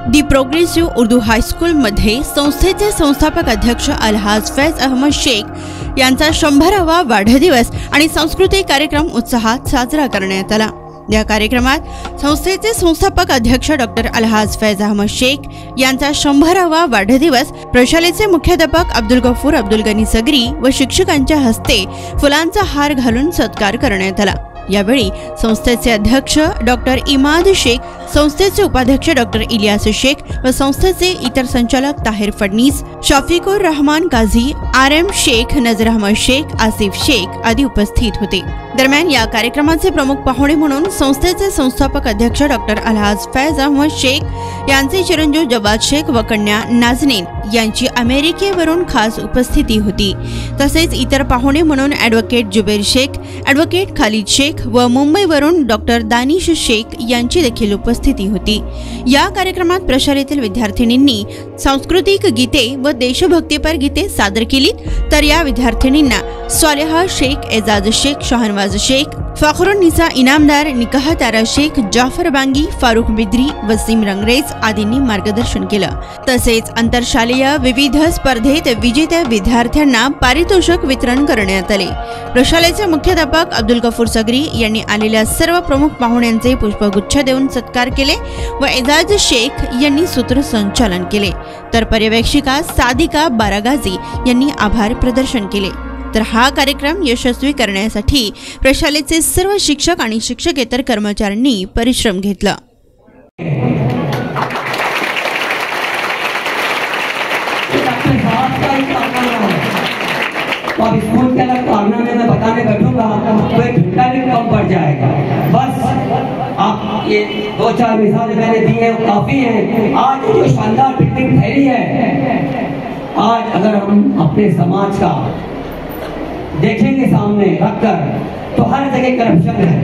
दी progressive Urdu high school मध्ये संस्थेचे संस्थापक अध्यक्ष अलहाज फैज अहमद शेख यांचा 100वा वाढदिवस आणि सांस्कृतिक कार्यक्रम उत्साहात साजरा करण्यात आला। या कार्यक्रमात संस्थेचे संस्थापक अध्यक्ष डॉक्टर अलहाज फैज अहमद शेख यांचा 100वा वाढदिवस प्रशालेचे मुख्याध्यापक अब्दुल गफूर अब्दुल गनी सगरी व शिक्षकांच्या हस्ते फुलांचा हार घालून सत्कार करण्यात आला। यावेळी संस्थेचे अध्यक्ष डॉक्टर इमाद शेख, संस्थेचे उपाध्यक्ष डॉक्टर इलियास शेख व संस्थेचे इतर संचालक ताहिर फडनीस, शफीकुर रहमान काझी, RM शेख, नजर अहमद शेख, आसिफ शेख आदी उपस्थित होते। दरम्यान या कार्यक्रमाचे प्रमुख पाहुणे म्हणून संस्थेचे संस्थापक अध्यक्ष डॉक्टर अलहाज फैज अहमद शेख यांचे चिरंजीव जवाद शेख व कन्या नाजनीन यांची अमेरिकेवरून खास उपस्थिती होती। तसेच इतर पाहुणे म्हणून ॲडव्होकेट जुबेर शेख, ॲडव्होकेट खालिद शेख व मुंबईवरून डॉक्टर दानिश शेख यांची देखील उपस्थिती होती। या कार्यक्रमात प्रशालेतील विद्यार्थिनींनी सांस्कृतिक गीते व देशभक्तीपर गीते सादर केली, तर या विद्यार्थिनींना स्वालेहा शेख, एजाज शेख, शहनवाज शेख, फखरुन्निसा इनामदार, निकाह तारा शेख, जाफर बांगी, फारूक बिद्री, वसीम रंगरेज आदींनी मार्गदर्शन केलं। तसेच आंतरशालेय विविध स्पर्धेत विजेत्या विद्यार्थ्यांना पारितोषिक वितरण करण्यात आले। प्रशालेचे मुख्याध्यापक अब्दुल गफूर सगरी यांनी आलेल्या सर्व प्रमुख पाहुण्यांचे पुष्पगुच्छ देऊन सत्कार केले व एजाज शेख यांनी सूत्रसंचालन केले, तर पर्यवेक्षिका सादिका बारागाजी यांनी आभार प्रदर्शन केले। तर हा कार्यक्रम यशस्वी करण्यासाठी प्रशालेचे सर्व शिक्षक आणि शिक्षकेतर कर्मचाऱ्यांनी परिश्रम घेतला। अब स्कूल के अलग कारनामे में बताने बैठूंगा तो एक घंटा भी कम पड़ जाएगा। बस आप ये 2-4 मिसालें मैंने दी हैं, काफी हैं। आज जो शानदार पिकनिक फैली है, आज अगर हम अपने समाज का देखेंगे सामने रखकर तो हर जगह करप्शन है,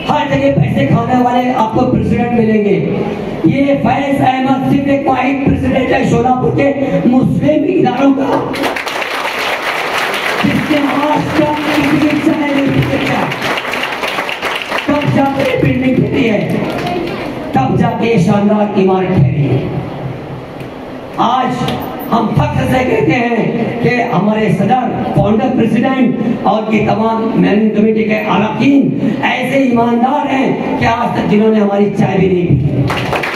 हर जगह पैसे खाने वाले आपको प्रेसिडेंट मिलेंगे। ये फैज अहमद सिर्फ एक वाहिद प्रेसिडेंट है शोलापुर के मुस्लिम इदारों का, जिसके तब जाके बिल्डिंग खड़ी है, तब जाके शानदार इमारत खड़ी है। आज हम फख्र से कहते हैं कि हमारे सदर, फाउंडर, प्रेसिडेंट और की तमाम मैनेजिंग कमेटी के अरकान ऐसे ईमानदार हैं कि आज तक जिन्होंने हमारी चाय भी नहीं पी।